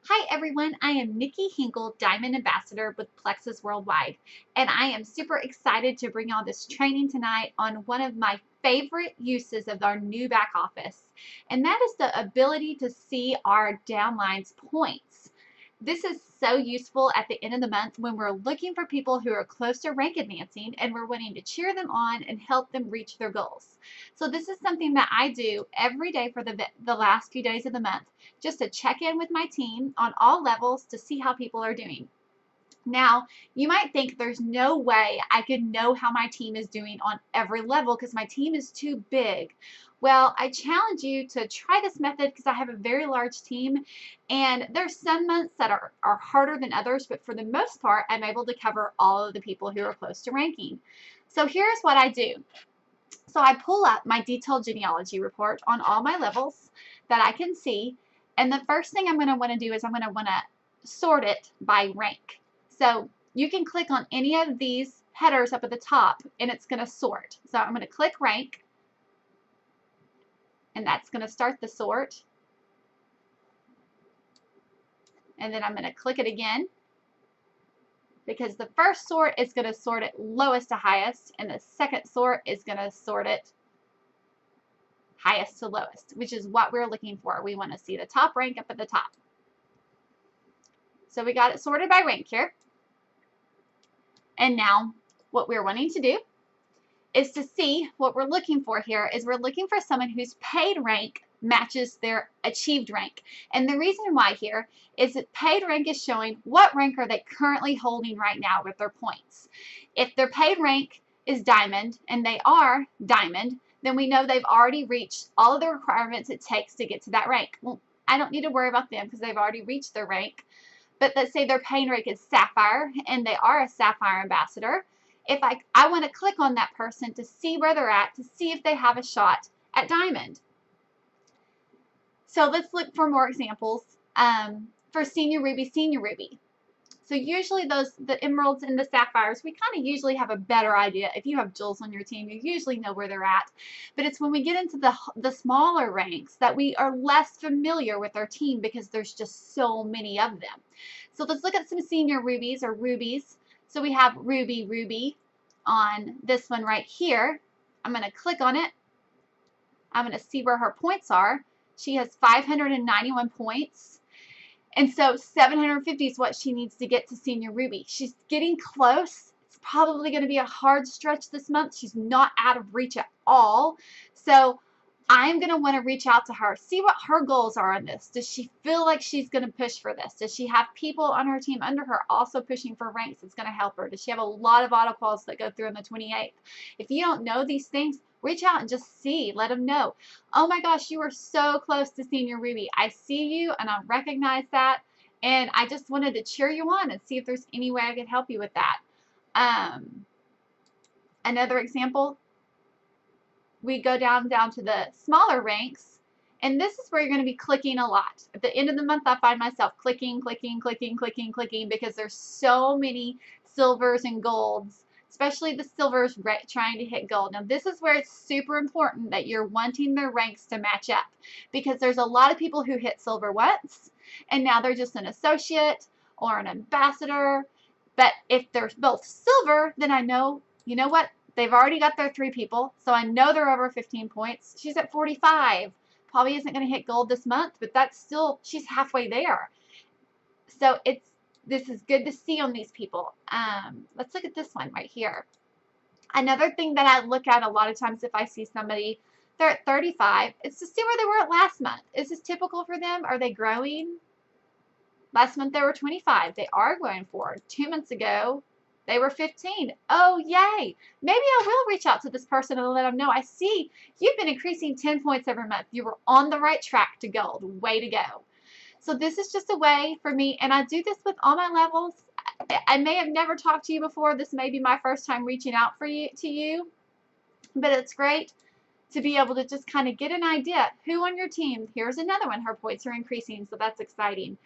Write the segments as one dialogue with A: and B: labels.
A: Hi everyone, I am Nikki Hinkle, Diamond Ambassador with Plexus Worldwide, and I am super excited to bring on this training tonight on one of my favorite uses of our new back office, and that is the ability to see our downline's points. This is so useful at the end of the month when we're looking for people who are close to rank advancing and we're wanting to cheer them on and help them reach their goals. So this is something that I do every day for the last few days of the month, just to check in with my team on all levels to see how people are doing. Now, you might think there's no way I could know how my team is doing on every level because my team is too big. Well, I challenge you to try this method because I have a very large team, and there's some months that are harder than others, but for the most part, I'm able to cover all of the people who are close to ranking. So here's what I do. So I pull up my detailed genealogy report on all my levels that I can see, and the first thing I'm going to want to do is I'm going to want to sort it by rank. So you can click on any of these headers up at the top and it's going to sort. So I'm going to click rank, and that's going to start the sort. And then I'm going to click it again because the first sort is going to sort it lowest to highest, and the second sort is going to sort it highest to lowest, which is what we're looking for. We want to see the top rank up at the top. So we got it sorted by rank here. And now what we're wanting to do is to see what we're looking for here is we're looking for someone whose paid rank matches their achieved rank. And the reason why here is that paid rank is showing what rank are they currently holding right now with their points. If their paid rank is diamond and they are diamond, then we know they've already reached all of the requirements it takes to get to that rank. Well, I don't need to worry about them because they've already reached their rank. But let's say their paid rank is sapphire and they are a sapphire ambassador. If I want to click on that person to see where they're at, to see if they have a shot at diamond. So let's look for more examples for senior ruby. So usually the emeralds and the sapphires, we kind of usually have a better idea. If you have jewels on your team, you usually know where they're at. But it's when we get into the smaller ranks that we are less familiar with our team because there's just so many of them. So let's look at some senior rubies or rubies. So we have ruby on this one right here. I'm going to click on it. I'm going to see where her points are. She has 591 points. And so 750 is what she needs to get to senior ruby. She's getting close. It's probably going to be a hard stretch this month. She's not out of reach at all. So I'm going to want to reach out to her, see what her goals are on this. Does she feel like she's going to push for this? Does she have people on her team under her also pushing for ranks that's going to help her? Does she have a lot of auto quals that go through on the 28th? If you don't know these things, reach out and just see. Let them know. Oh my gosh, you are so close to senior ruby. I see you and I recognize that. And I just wanted to cheer you on and see if there's any way I could help you with that. Another example, we go down to the smaller ranks, and this is where you're going to be clicking a lot. At the end of the month, I find myself clicking because there's so many silvers and golds, especially the silvers trying to hit gold. Now, this is where it's super important that you're wanting their ranks to match up because there's a lot of people who hit silver once, and now they're just an associate or an ambassador. But if they're both silver, then I know, you know what? They've already got their 3 people, so I know they're over 15 points. She's at 45. Probably isn't going to hit gold this month, but that's still, she's halfway there. So this is good to see on these people. Let's look at this one right here. Another thing that I look at a lot of times if I see somebody, they're at 35, it's to see where they were at last month. Is this typical for them? Are they growing? Last month they were 25. They are going forward. 2 months ago, they were 15. Oh, yay. Maybe I will reach out to this person and let them know. I see you've been increasing 10 points every month. You were on the right track to gold. Way to go. So this is just a way for me, and I do this with all my levels. I may have never talked to you before. This may be my first time reaching out to you, but it's great to be able to just kind of get an idea who on your team. Here's another one. Her points are increasing, so that's exciting.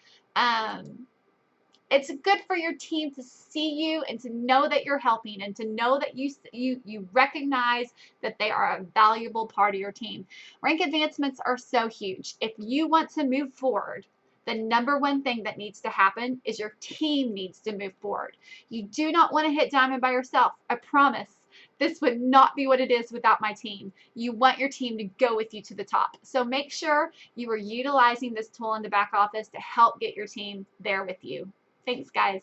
A: It's good for your team to see you and to know that you're helping and to know that you recognize that they are a valuable part of your team. Rank advancements are so huge. If you want to move forward, The number one thing that needs to happen is your team needs to move forward. You do not want to hit diamond by yourself. I promise. This would not be what it is without my team. You want your team to go with you to the top. So make sure you are utilizing this tool in the back office to help get your team there with you. Thanks, guys.